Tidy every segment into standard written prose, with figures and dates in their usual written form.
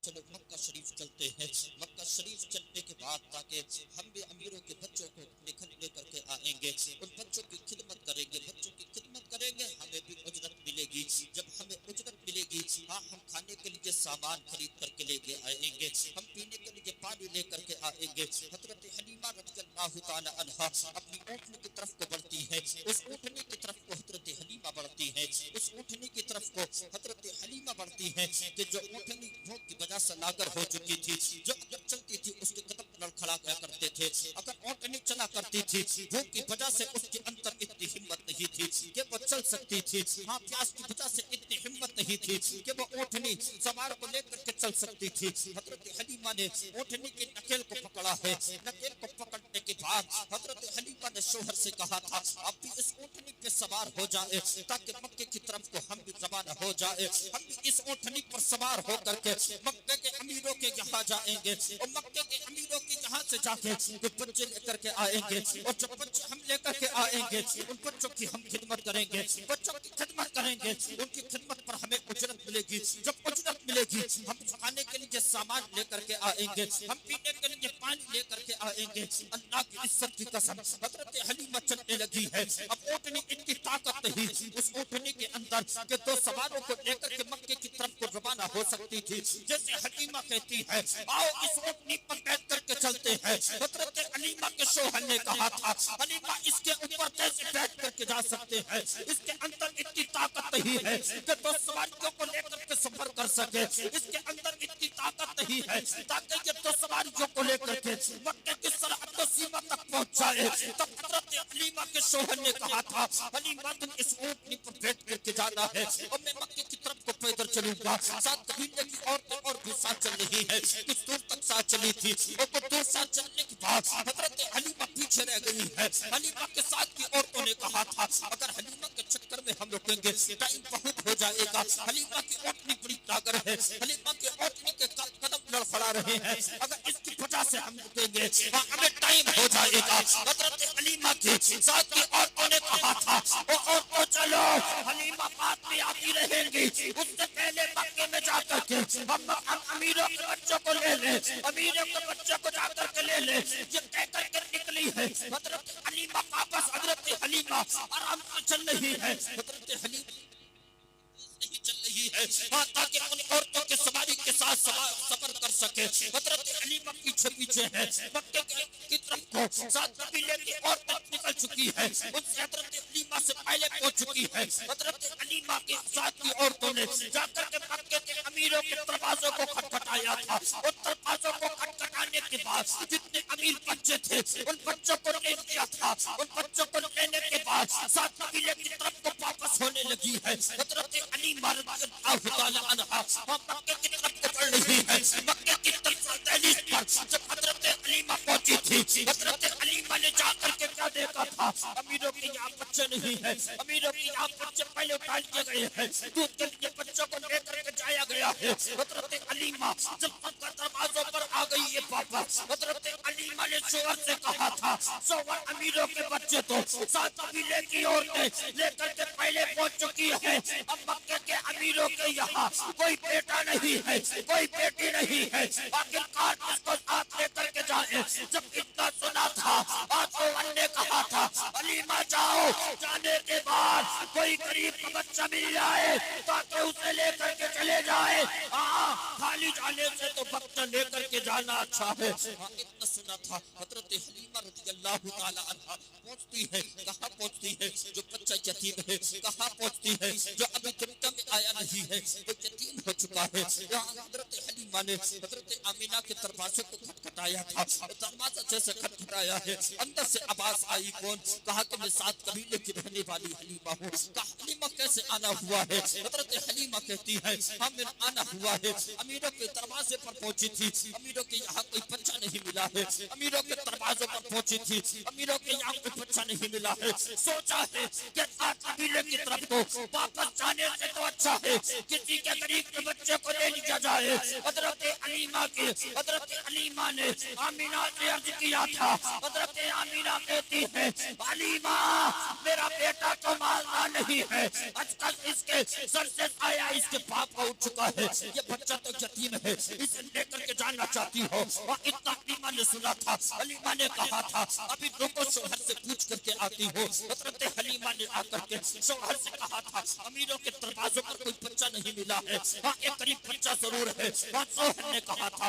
چلو مکہ شریف چلتے ہیں. مکہ شریف چلنے کے بعد تاکہ ہم بھی امیروں کے بچوں کو اپنے گھر لے کر کے آئیں گے, ان بچوں کی خدمت کریں گے, بچوں کی خدمت کریں گے, ہمیں بھی اجرت ملے گی. جب ہمیں اجرت ملے گی, ہاں ہم کھانے کے لیے سامان خرید کر کے لے کے آئیں گے, ہم پینے کے لیے پانی لے کر کے آئیں گے. حضرت حلیمہ رضی اللہ تعالی عنہا اپنی اونٹنی کی طرف کو بڑھتی ہے, اس اونٹنی کی طرف کو حضرت حلیمہ بڑھتی ہے, اس اونٹنی کی طرف کو حضرت حلیمہ بڑھتی ہے کہ جو اونٹنی بھوک کی وجہ سے لاغر ہو چکی تھی, جو اگر چلتی تھی اس کے قدم لڑکھڑا گیا کرتے تھے, اگر اونٹنی چلا کرتی تھی بھوک کی وجہ سے اس کے اندر اتنی ہمت نہیں تھی کہ وہ چل سکتی تھی, ہاں پیاس کی وجہ سے اتنی ہمت نہیں تھی کہ وہ اونٹنی سوار کو لے کر کے چل سکتی تھی. حضرت حلیمہ نے اونٹنی کی نکیل کو پکڑا ہے, نکیل کو پکڑنے کے بعد حضرت حلیمہ نے شوہر سے کہا تھا آپ بھی اس اونٹنی پہ سوار ہو جائے تاکہ مکے کی طرف کو ہم بھی روانہ ہو جائے, ہم بھی اس اونٹنی پر سوار ہو کر کے مکے کے امیروں کے یہاں جائیں گے, اور مکے کے امیروں کے یہاں سے جا کے وہ بچے لے کر کے آئیں گے, اور جب بچے ہم لے کر کے آئیں گے ان بچوں کی ہم خدمت کریں گے, بچوں کی خدمت کریں گے, ان کی خدمت پر ہمیں اجرت ملے گی. جب اجرت ملے گی ہم کھانے کے لیے سامان لے کر کے آئیں گے, ہم پینے کے لیے پانی لے کر کے آئیں گے. اللہ کی عزت کی قسم حضرت حلیمہ چلنے لگی ہے, اب اونٹنی اتنی طاقت نہیں اس اونٹنی کے اندر کہ دو سواروں کو لے کر کے مکے کی طرف کو روانہ ہو سکتی تھی. جیسے حلیمہ کہتی ہے آؤ اس اونٹنی پر بیٹھ کر کے چلتے ہیں, حضرت حلیمہ کے شوہر نے کہا تھا حلیمہ اس کے اوپر کیسے بیٹھ کر کے جا سکتے ہیں, اس کے اندر اتنی طاقت نہیں ہے کہ دو سواریوں کو لے کر کے سفر کر سکے, اس کے اندر اتنی طاقت نہیں ہے تاکہ یہ دو سواریوں کو لے کر کے مکے کی سرحد و سیما تک پہنچ جائے. تب حضرت حلیمہ کے شوہر نے کہا تھا حلیمہ تم اس اونٹنی پر بیٹھ کر کے جانا ہے اور میں مکے کی طرف کو پیدل چلوں گا. ساتھ قبیلے کی عورتیں اور بھی ساتھ چل رہی ہے, کچھ دور تک ساتھ چلی تھی, اور کچھ دور ساتھ چلنے کے بعد حضرت حلیمہ پیچھے رہ گئی ہے. حلیمہ کے ساتھ کی عورتوں نے کہا تھا اگر حلیمہ کے چکر میں ہم رکیں گے ٹائم بہت ہو جائے گا, حلیمہ کی اونٹنی بڑی طاقت ہے, حلیمہ کی اونٹنی کے قدم لڑکھڑا رہے ہیں, اگر اس کی وجہ سے ہم رکیں گے ہمیں ٹائم ہو جائے گا. حضرت حلیمہ کے ساتھ کی عورتوں نے کہا تھا او عورتوں چلو حلیمہ بات میں آتی رہیں گی, اس سے پہلے مکے میں جا کر کے ہم امیروں کے بچوں کو لے لیں, امیروں کے بچوں کو جا کر کے لے لیں. یہ کہہ کر کے نکلی ہے حضرت حلیمہ واپس, حضرت حلیمہ آرام سے چل رہی ہے, حضرت حلیمہ نہیں چل رہی ہے ہاں تاکہ ان عورتوں کے سواری کے ساتھ سفر کر سکے. حضرت حلیمہ پیچھے پیچھے ہے, مکے کی طرف کو ساتھ قبیلے کی عورتیں نکل چکی ہے, ان سے حضرت حلیمہ سے پہلے پہنچ چکی ہے. حضرت حلیمہ کے ساتھ کی عورتوں نے جا کر کے مکے کے امیروں کے دروازوں کو کھٹکھٹایا تھا, اور دروازوں کو کھٹکھٹانے کے بعد جتنے امیر بچے تھے ان بچوں کو لے لیا تھا, ان بچوں کو لینے کے بعد ساتھ قبیلے کی طرف کو واپس ہونے لگی ہے. حضرت حلیمہ رضی اللہ تعالی عنہا مکے کی طرف کو بڑھ رہی ہے. مکے کی طرف دہلیز پر جب حضرت حلیمہ پہنچی تھی, حضرت حلیمہ نے جا کر کے کیا دیکھا تھا امیروں کے یہاں بچے نہیں ہے, امیروں کے یہاں بچے پہلے اٹھا لیے گئے ہیں, دودھ کے لیے بچوں کو لے کر کے جایا گیا ہے. حضرت حلیمہ جب مکہ دروازوں پر آ گئی ہے واپس, حضرت حلیمہ نے شوہر سے کہا تھا شوہر امیروں کے بچے تو ساتھ قبیلے کی عورتیں لے کر کے پہلے پہنچ چکی ہے, اب مکے کے امیروں کے یہاں کوئی بیٹا نہیں ہے, کوئی بیٹی نہیں ہے, آخرکار اس کو ساتھ لے کر کے جائے. جب اتنا سنا تھا آسوان نے کہا تھا حلیمہ جاؤ, جانے کے بعد کوئی غریب کا بچہ مل جائے تاکہ اسے لے کر کے چلے جائے, خالی جانے سے تو بچہ لے کر کے جانا اچھا ہے. اتنا سنا تھا حضرت حلیمہ رضی اللہ تعالی عنہا پہنچتی ہے, کہاں پہنچتی ہے جو بچہ یتیم ہے, کہاں پہنچتی ہے جو ابھی دنیا میں آیا نہیں ہے, وہ یتیم ہو چکا ہے. حضرت حلیمہ نے حضرت آمینہ کے دروازے کو کھٹکھٹایا تھا, دروازہ جیسے کھٹکھٹایا ہے اندر سے آواز آئی, کون؟ کہا کہ میں سات قبیلے کی رہنے والی حلیمہ ہوں. کہا حلیمہ کیسے آنا ہوا ہے؟ حضرت حلیمہ کہتی ہے ہاں میرا آنا ہوا ہے, امیروں کے دروازے پر پہنچی تھی, امیروں کے یہاں کوئی بچہ نہیں ملا ہے, امیروں کے دروازوں پر پہنچی تھی, امیروں کے یہاں کوئی بچہ نہیں ملا ہے. سوچا ہے کہ سات قبیلے کی طرف کو واپس جانے سے تو اچھا ہے کسی کے غریب کے بچے کو لے لیا جائے. حضرت حلیمہ نے آمینہ سے عرض کیا تھا, حضرت آمینہ کہتی ہے حلیمہ میرا بیٹا تو مالدار نہیں ہے, آج کل اس کے سر سے آیا اس کے باپ کا اٹھ چکا ہے, یہ بچہ تو یتیم ہے اسے لے کر کے جانا چاہتی ہو. اور اتنا حلیمہ نے سنا تھا, حلیمہ نے کہا تھا ابھی رکو, شوہر سے پوچھ کر کے آتی ہو. حضرت حلیمہ نے آ کر کے شوہر سے کہا تھا امیروں کے دروازوں پر کوئی بچہ نہیں ملا ہے, ہاں ایک غریب بچہ ضرور ہے. اور شوہر نے کہا تھا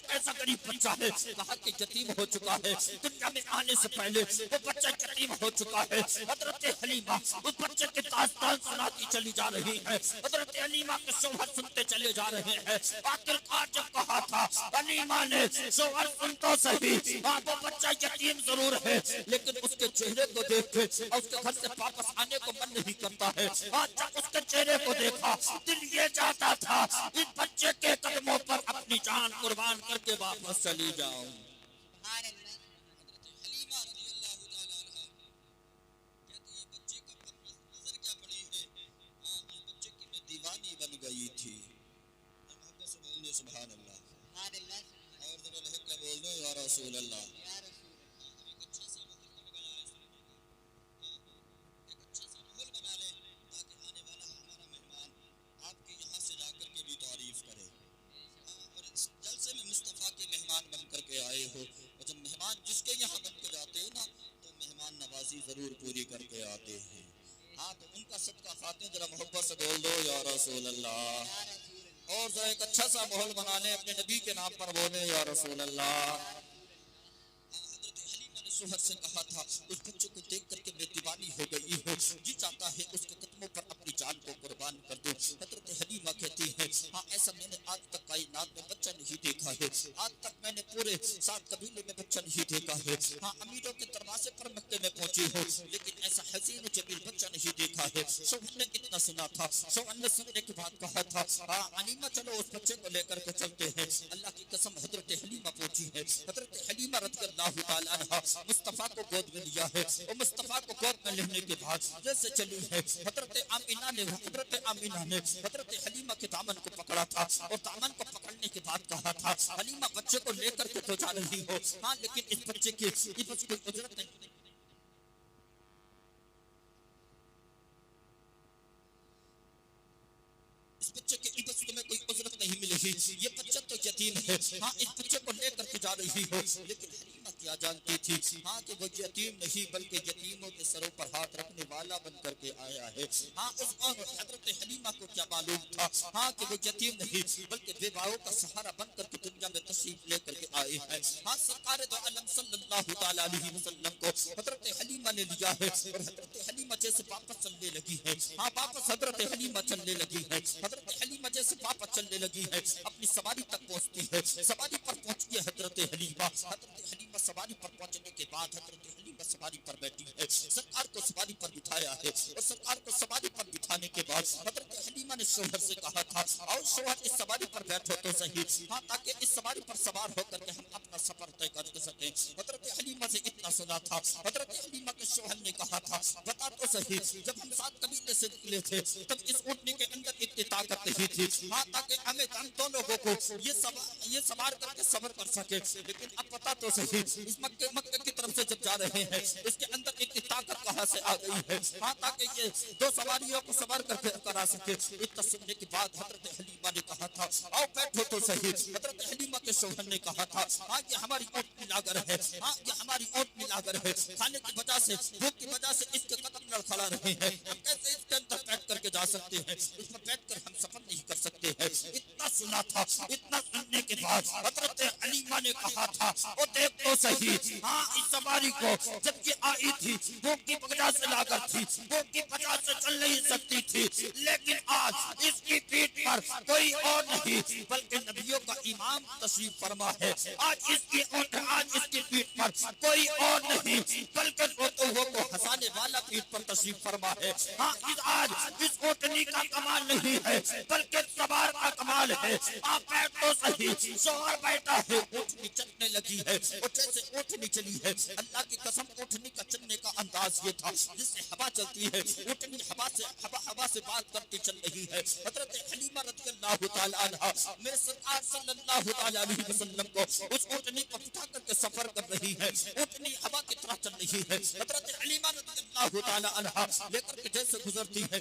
ایسا غریب بچہ ہے, کہا کہ یتیم ہو چکا ہے, دنیا میں آنے سے پہلے وہ بچہ یتیم ہو چکا ہے. حضرت حلیمہ اس بچے کے داستان سناتی چلی جا رہی ہے. حضرت حلیمہ کے شوہر سنتے چلے جا رہے ہیں. آخرکار جب کہا تھا حلیمہ نے, شوہر سن تو صحیح, ہاں وہ بچہ یتیم ضرور ہے لیکن اس کے چہرے کو دیکھ کے اور اس کے گھر سے واپس آنے کو من نہیں کرتا ہے. ہاں جب اس کے چہرے کو دیکھا دل یہ چاہتا تھا اس بچے کے قدموں پر اپنی جان قربان کر کے واپس چلی جاؤں. حلیمہ رضی اللہ تعالیٰ عنہ کہتی ہے بچے کا نظر کیا پڑی ہے, ہاں اس بچے کی میں دیوانی بن گئی تھی. محبت سے بولنے سبحان اللہ, اور ذرا لہک کے بول دو یا رسول اللہ. ایک اچھا سا ماحول بنا لے تاکہ آنے والا ہمارا مہمان آپ کے یہاں سے جا کر کے بھی تعریف کرے. اور اس جلسے میں مصطفیٰ کے مہمان بن کر کے آئے ہو, اور جب مہمان جس کے یہاں بن کے جاتے ہیں نا تو مہمان نوازی ضرور پوری کر کے آتے ہیں. ہاں تو ان کا صدقہ کھاتے ہیں, ذرا محبت سے بول دو یا رسول اللہ. اور ذرا ایک اچھا سا ماحول بنا لیں اپنے نبی کے نام پر بولیں یا رسول اللہ. حضرت حلیمہ نے شوہر سے کہا تھا اس بچے کو دیکھ کر کے میں دیوانی ہو گئی ہوں, جی چاہتا ہے اس کے قدموں پر اپنی جان کو قربان کر دوں. حضرت حلیمہ کہتی ہے ہاں ایسا میں نے آج تک کائنات میں بچہ نہیں دیکھا ہے, آج تک میں نے پورے 7 قبیلے میں بچہ نہیں دیکھا ہے. ہاں امیروں کے دروازے پر مکے میں پہنچی ہوں لیکن ایسا حسین و جمیل بچہ نہیں دیکھا ہے. شوہر نے اتنا سنا تھا, شوہر نے سننے کے بعد کہا تھا ہاں حلیمہ چلو اس بچے کو لے کر کے چلتے ہیں. اللہ کی قسم حضرت حلیمہ پہنچی ہے. حضرت حلیمہ رضی اللہ تعالیٰ عنہ مصطفیٰ کو گود میں لیا ہے, اور مصطفیٰ کو گود میں لینے کے بعد جیسے چلی ہے حضرت آمینہ نے حضرت حلیمہ کے دامن کو پکڑا تھا, اور دامن کو پکڑنے کے بعد کہا تھا حلیمہ بچے کو لے کر کے تو جا رہی ہو, ہاں لیکن اس بچے کی کوئی اجرت نہیں, اس بچے کے عبادت تمہیں کوئی اجرت نہیں ملے گی, یہ بچہ تو یتیم ہے. ہاں اس بچے کو لے کر کے جا رہی ہو, لیکن حلیمہ کیا جانتی تھی ہاں کہ وہ یتیم نہیں بلکہ یتیموں کے سروں پر ہاتھ رکھنے والا بن کر کے آیا ہے. ہاں اس حضرت حلیمہ کو کیا معلوم تھا ہاں کہ وہ یتیم نہیں بلکہ بیواؤں کا سہارا بن کر کے دنیا میں تشریف لے کر کے آئے ہیں. ہاں سرکار دو عالم صلی اللہ تعالیٰ علیہ وسلم کو حضرت حلیمہ نے لیا ہے, اور حضرت حلیمہ جیسے واپس چلنے لگی ہے, ہاں واپس حضرت حلیمہ چلنے لگی ہے. حضرت حلیمہ جیسے واپس چلنے لگی ہے اپنی سواری تک پہنچتی ہے, سواری پر پہنچتی ہے حضرت حلیمہ. حضرت حلیمہ سواری پر پہنچنے کے بعد حضرت حلیمہ سواری پر بیٹھی ہے, سرکار کو سواری پر بٹھایا ہے, اور سرکار کو سواری پر بٹھانے کے بعد حضرت حلیمہ نے شوہر سے کہا تھا اور شوہر اس سواری پر بیٹھو تو صحیح, ہاں تاکہ اس سواری پر سوار ہو کر کے ہم اپنا سفر طے کر سکیں. حضرت حلیمہ سے اتنا سنا تھا, حضرت حلیمہ کے شوہر نے کہا تھا بتا تو صحیح جب ہم 7 قبیلے سے نکلے تھے تب اس اونٹنی کے اندر اتنی طاقت نہیں تھی, ہاں تاکہ ہم دونوں لوگوں کو یہ سوار کر کے صبر کر سکے, لیکن اب پتا تو صحیح اس مکے کی طرف سے جب جا رہے ہیں اس کے اندر اتنی طاقت کہاں سے آ گئی ہے, ہاں تاکہ یہ 2 سواریوں کو سوار کر کے کرا سکے. اتنا سننے کے بعد حضرت حلیمہ نے کہا تھا آؤ بیٹھو تو صحیح. حضرت حلیمہ کے شوہر نے کہا تھا ہاں یہ ہماری اونٹنی لاگر ہے, ہاں یہ ہماری اونٹنی لاگر ہے, کھانے کی وجہ سے بھوک کی وجہ سے اس کے قدم لڑکھڑا رہے ہیں, ہم کیسے اس کے اندر بیٹھ کر کے جا سکتے ہیں, اس میں بیٹھ کر ہم سفر نہیں کر سکتے ہیں. اتنا سنا تھا, اتنا سننے کے بعد حضرت حلیمہ نے کہا تھا وہ دیکھ تو صحیح ہاں اس سواری کو جب یہ آئی تھی بھوک کی وجہ سے لاگر تھی, بھوک کی وجہ سے چل نہیں سکتی تھی, لیکن آج اس کی پیٹھ پر کوئی اور نہیں بلکہ نبیوں کا امام تشریف فرما ہے. آج اس کی پیٹھ پر کوئی اور نہیں بلکہ وہ کو ہنسانے والا پیٹھ پر تشریف فرما ہے. ہاں آج اس اونٹنی کا کمال نہیں ہے بلکہ سوار کا کمال ہے. آپ بیٹھ تو صحیح, شوہر بیٹھا ہے, اونٹنی چلنے لگی ہے, اور جیسے اونٹنی چلی ہے اللہ کی قسم اونٹنی کا چلنے کا انداز یہ تھا جس سے ہوا چلتی ہے, اونٹنی ہوا سے بات کرتی چل رہی ہے. حضرت حلیمہ رضی اللہ تعالیٰ عنہ میرے سرکار صلی اللہ تعالیٰ علیہ وسلم کو اس اونٹنی کو بٹھا کر کے سفر کر رہی ہے, اونٹنی ہوا کی طرح چل رہی ہے. حضرت حلیمہ رضی اللہ تعالیٰ عنہ لے کر کے جیسے گزرتی ہے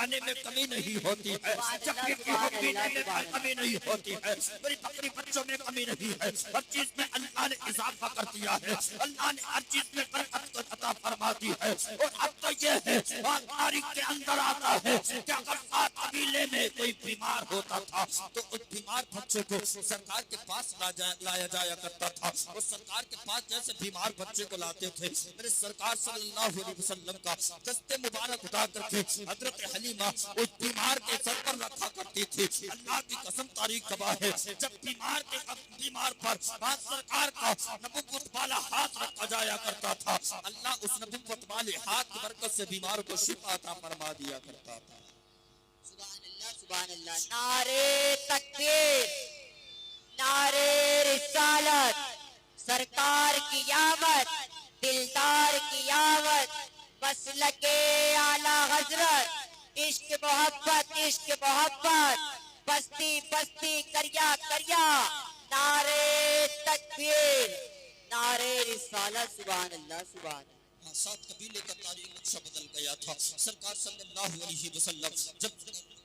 کھانے میں کمی نہیں ہوتی ہے، چکری کی پینے میں کمی نہیں ہوتی ہے، میری بکری بچوں میں کمی نہیں ہے، ہر چیز میں اللہ نے اضافہ کر دیا ہے، اللہ نے ہر چیز میں برکت کو عطا فرما دی ہے۔ اور اب تو یہ ہے تاریخ کے اندر آتا ہے کہ اگر سات قبیلے میں کوئی بیمار ہوتا تھا تو اس بیمار بچے کو سرکار کے پاس لایا جایا کرتا تھا، اور سرکار کے پاس جیسے بیمار بچے کو لاتے تھے، میرے سرکار صلی اللہ علیہ وسلم کا دستے مبارک اٹھا کر کے حضرت حلیمہ اس بیمار کے سر پر رکھا کرتی تھی۔ اللہ کی قسم تاریخ گواہ ہے، جب بیمار پر سرکار کا نبوت والا ہاتھ رکھا جایا کرتا تھا، اللہ اس نبوت والے ہاتھ کی برکت سے بیمار کو شفا عطا فرما دیا کرتا تھا۔ سبحان اللہ سبحان اللہ، نعرے تکبیر، نعرے رسالت، سرکار کی آمد، دلدار کی آمد، مسلک اعلی حضرت، عشق محبت عشق محبت، بستی بستی کریا کریا، نعرے تکبیر، نعرے رسالت، سبحان اللہ سبحان اللہ۔ سات قبیلے کا تاریخ نقشہ بدل گیا تھا۔ سرکار صلی اللہ علیہ وسلم جب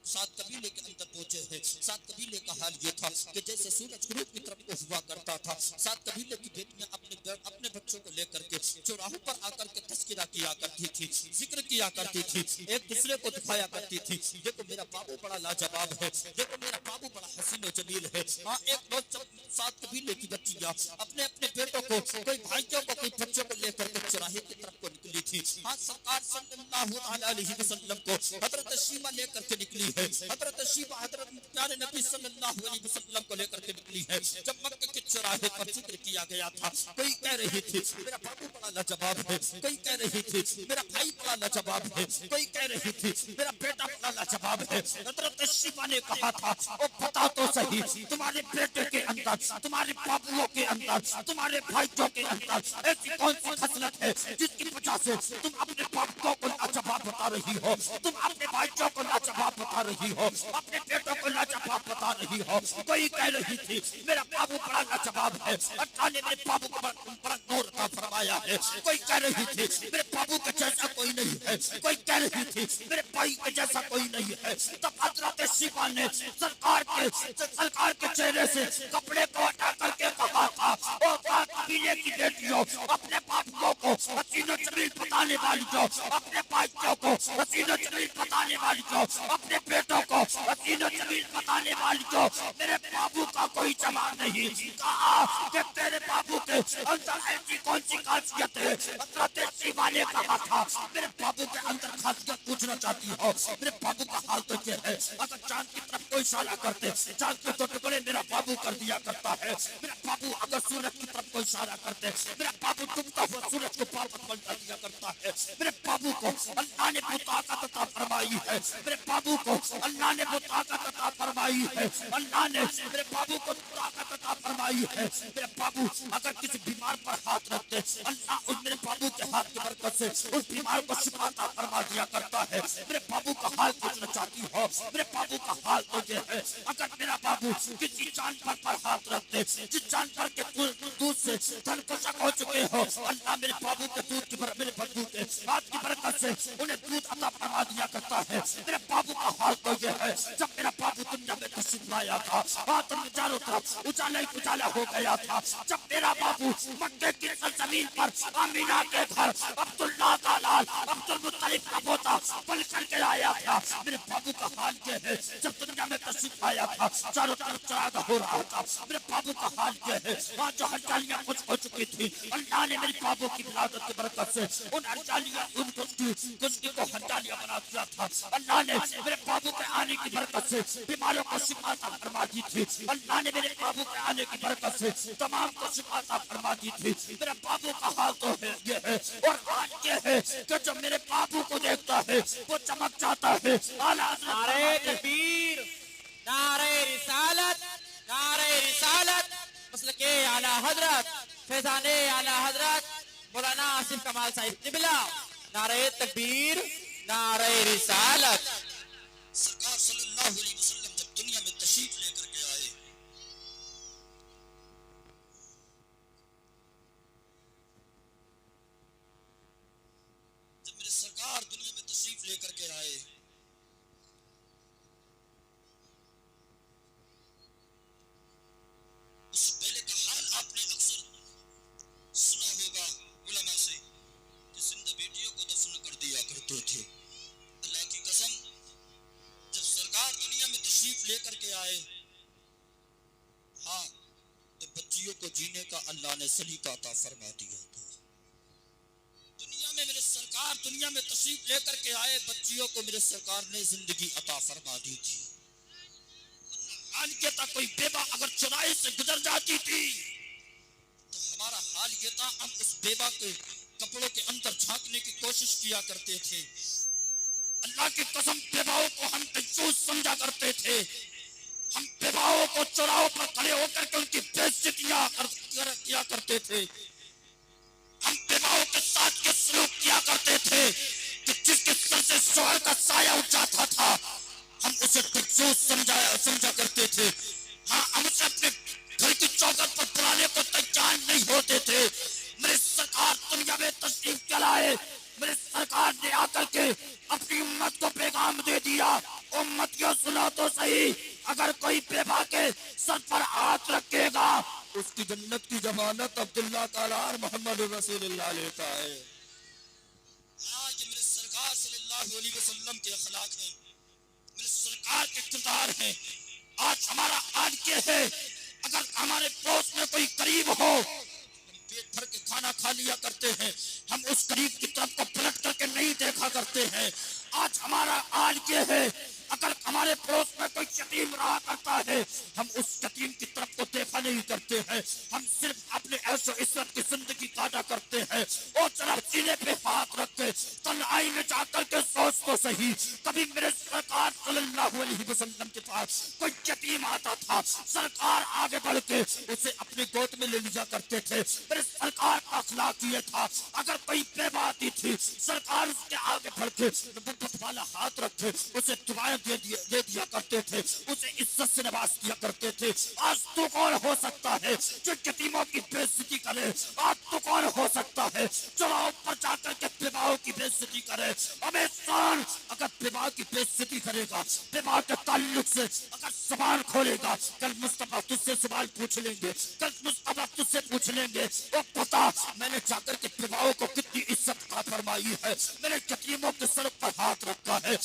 سات قبیلے کے اندر پہنچے ہیں، سات قبیلے کا حال یہ تھا کہ جیسے سورج غروب کی طرف کو ہوا کرتا تھا، سات قبیلے کی بیٹیاں اپنے بچوں کو لے کر کے چوراہوں پر آ کر کے تذکرہ کیا کرتی تھی، ذکر کیا کرتی تھی، ایک دوسرے کو دکھایا کرتی تھی، دیکھو میرا بابو بڑا لاجواب ہے، دیکھو میرا بابو بڑا حسین و جمیل ہے۔ ہاں ایک روز سات قبیلے کی بچیاں اپنے اپنے بیٹوں کو، کوئی بھائیوں کو، کوئی بچوں کو لے کر کے چوراہے کی طرف کو نکلی تھی۔ ہاں سرکار صلی اللہ علیہ وسلم کو حضرت شیبہ لے کر کے نکلی ہے، حضرت شیبہ حضرت پیارے نبی صلی اللہ علیہ وسلم کو لے کر کے نکلی ہے۔ جب مکہ کے چوراہے پر ذکر کیا گیا تھا، کوئی کہہ رہی تھی میرا بابو بڑا لاجواب ہے، کوئی کہہ رہی تھی میرا بھائی بڑا لاجواب ہے، کوئی کہہ رہی تھی میرا بیٹا بڑا لاجواب ہے۔ حضرت شیبہ نے کہا تھا او بتا تو صحیح، تمہارے بیٹے کے اندر، تمہارے بابوؤں کے اندر، تمہارے بھائیوں کے اندر ایسی کون سی خصلت ہے جس کی وجہ سے تم اپنے بابوؤں کو لاجواب بتا رہی ہو، تم اپنے بھائیوں کو لاجواب بتا رہی ہو، اپنے بیٹوں کو لاجواب بتا رہی ہو۔ کوئی کہہ رہی تھی میرا بابو بڑا لاجواب ہے، اللہ نے میرے بابو کو بڑا نور عطا فرمایا ہے۔ کوئی کہہ رہی تھی میرے بابو کے جیسا کوئی نہیں ہے، کوئی کہہ رہی تھی میرے بھائی کے جیسا کوئی نہیں ہے۔ تب حضرت شیبہ نے سرکار کے چہرے سے کپڑے کو ہٹا کر کے کہا تھا او قبیلے کی بیٹیوں، اپنے بابوؤں کو حسین و جمیل بتانے والی جو، اپنے بھائیوں کو حسین و جمیل بتانے والی جو، اپنے بیٹوں کو حسین و جمیل بتانے والی جو، میرے بابو کا کوئی جواب نہیں۔ کہا کہ تیرے بابو کے اندر ایسی کون سی خاصیت ہے؟ حضرت شیبہ نے کہا تھا میرے بابو کے اندر خاصیت پوچھنا چاہتی ہو؟ میرے بابو کا حال تو یہ ہے، اگر چاند کی طرف کوئی اشارہ کرتے چاند کے تو ٹکڑے میرا بابو کر دیا کرتا ہے۔ میرا بابو اگر سورج کی طرف کوئی اشارہ کرتے میرا بابو ڈوبتا ہوا سورج کو واپس پلٹا دیا کرتا ہے۔ میرے بابو کو اللہ نے وہ طاقت عطا فرمائی ہے، میرے بابو کو اللہ نے وہ طاقت عطا فرمائی ہے، اللہ نے میرے بابو کو طاقت عطا فرمائی ہے۔ میرے بابو اگر کسی بیمار پر ہاتھ رکھتے اللہ اس میرے بابو کے ہاتھ کی برکت سے اس بیمار کو شفا عطا فرما دیا کرتا ہے۔ میرے بابو کا حال پوچھنا چاہتی ہو؟ میرے بابو کا حال تو یہ ہے، اگر میرا بابو کسی جانور پر ہاتھ رکھتے جس جانور کے دودھ سے تن کو شک ہو چکے ہو، اللہ میرے بابو کے دودھ کی میرے بابو کے ہاتھ کی برکت سے انہیں دودھ عطا فرما دیا کرتا ہے۔ میرے بابو کا حال تو یہ ہے، جب میرا بابو دنیا میں تشریف لایا تھا ہاتھ میں چاروں طرف اجالا ہی اجالا ہو گیا تھا۔ جب میرا بابو مکے کی سرزمین پر آمینہ کے گھر عبداللہ کا لال عبد المطلب کا پوتا پل کر کے آیا تھا، میرے بابو کا حال یہ ہے، جب دنیا میں تشریف آیا تھا چاروں طرف چراغ ہو رہا تھا، میرے بابو کا حال یہ ہے، وہاں جو ہرجالیاں کچھ ہو چکی تھی اللہ نے میرے بابو کی ولادت کی برکت سے ان ہرجالیاں ان کشتی کو ہرجالیاں بنا دیا تھا۔ اللہ نے میرے بابو کے آنے کی برکت سے بیماروں کو شفا عطا فرما دی تھی، اللہ نے میرے بابو کے آنے کی برکت سے تمام کو شفا عطا فرما دی تھی۔ میرے بابو کا حال تو ہے یہ ہے، اور حال یہ ہے کہ جو میرے بابو کو دیکھتا ہے وہ چمک جاتا ہے۔ نعرہ تکبیر، نعرہ رسالت، نعرہ رسالت، مسلک اعلی حضرت، فیضان اعلی حضرت مولانا آصف کمال صاحب قبلہ، نعرہ تکبیر، نعرہ رسالت۔ سرکار صلی اللہ علیہ وسلم جب دنیا میں تشریف لے کر کے آئے، جب میرے سرکار دنیا میں تشریف لے کر کے آئے لے کر کے آئے. ہاں تو بچیوں کو جینے کا اللہ نے سلیقہ عطا فرما دیا تھا. دنیا میں میرے سرکار دنیا میں تشریف لے کر کے آئے, بچیوں کو میرے سرکار نے زندگی عطا فرما دی تھی. حال یہ تھا کوئی بیوہ اگر چوراہے سے گزر جاتی تھی تو ہمارا حال یہ تھا, ہم اس بیوہ کے کپڑوں کے اندر جھانکنے کی کوشش کیا کرتے تھے. اللہ کی قسم بیواؤں کو ہم کنجوس سمجھا کرتے تھے. ہم بیواؤں کو چوراہوں پر کھڑے ہو کر کے ان کی بے عزتیاں کیا کرتے تھے. ہم بیواؤں کے ساتھ یہ سلوک کیا کرتے تھے کہ جس کے سر سے شوہر کا سایہ اٹھ جاتا تھا ہم اسے کنجوس سمجھا کرتے تھے. ہاں ہم اسے اپنے گھر کی چوکھٹ پر بلانے کو تیار نہیں ہوتے تھے. میرے سرکار دنیا میں تشریف لائے, میرے سرکار نے آ کر کے اپنی امت کو پیغام دے دیا, امت کو سنا تو صحیح, اگر کوئی بیوہ کے سر پر ہاتھ رکھے گا اس کی جنت کی ضمانت عبداللہ تعالی محمد رسول اللہ لیتا ہے. آج میرے سرکار صلی اللہ علیہ وسلم کے اخلاق ہیں, میرے سرکار کے کردار ہیں. آج ہمارا حال یہ ہے, اگر ہمارے پڑوس میں کوئی قریب ہو ہم پیٹ بھر کے کھانا کھا لیا کرتے ہیں, ہم اس قریب کی طرف کو پلٹ کر کے نہیں دیکھا کرتے ہیں. آج ہمارا حال یہ ہے, اگر ہمارے پڑوس میں کوئی یتیم رہا کرتا ہے ہم اس یتیم کی طرف کو دیکھا نہیں کرتے ہیں. ہم صرف اپنے عیش و عشرت کی زندگی کاٹا کرتے ہیں. اور طرف سینے پہ ہاتھ رکھ کے تنہائی میں جا کر کے سوچ تو صحیح, کبھی میرے سرکار صلی اللہ علیہ وسلم کے پاس کوئی یتیم آتا تھا, سرکار آگے بڑھ کے اسے اپنی گود میں لے لیا کرتے تھے. میرے سرکار کا اخلاق یہ تھا, اگر کوئی بیوہ آتی تھی سرکار اس کے آگے بڑھ کے محبت والا ہاتھ رکھ کے اسے دعائیں دے دیا کرتے تھے, اسے عزت سے نواز کیا کرتے تھے. آج تو کون ہو سکتا ہے جو یتیموں کی بے عزتی کرے؟ آج تو کون ہو سکتا ہے چوراہوں پر جا کر کے بیواؤں کی بے عزتی کرے؟ ہمیں سان اگر بیواہ کی بے عزتی کرے گا, بیواہ کے تعلق سے اگر زبان کھولے گا, کل مصطفیٰ تجھ سے سوال پوچھ لیں گے, کل مصطفیٰ تجھ سے پوچھ لیں گے وہ پتا میں نے جا کر کے بیواؤں کو کتنی عزت عطا فرمائی ہے, میں نے یتیموں کے سر پر ہاتھ رکھا ہے.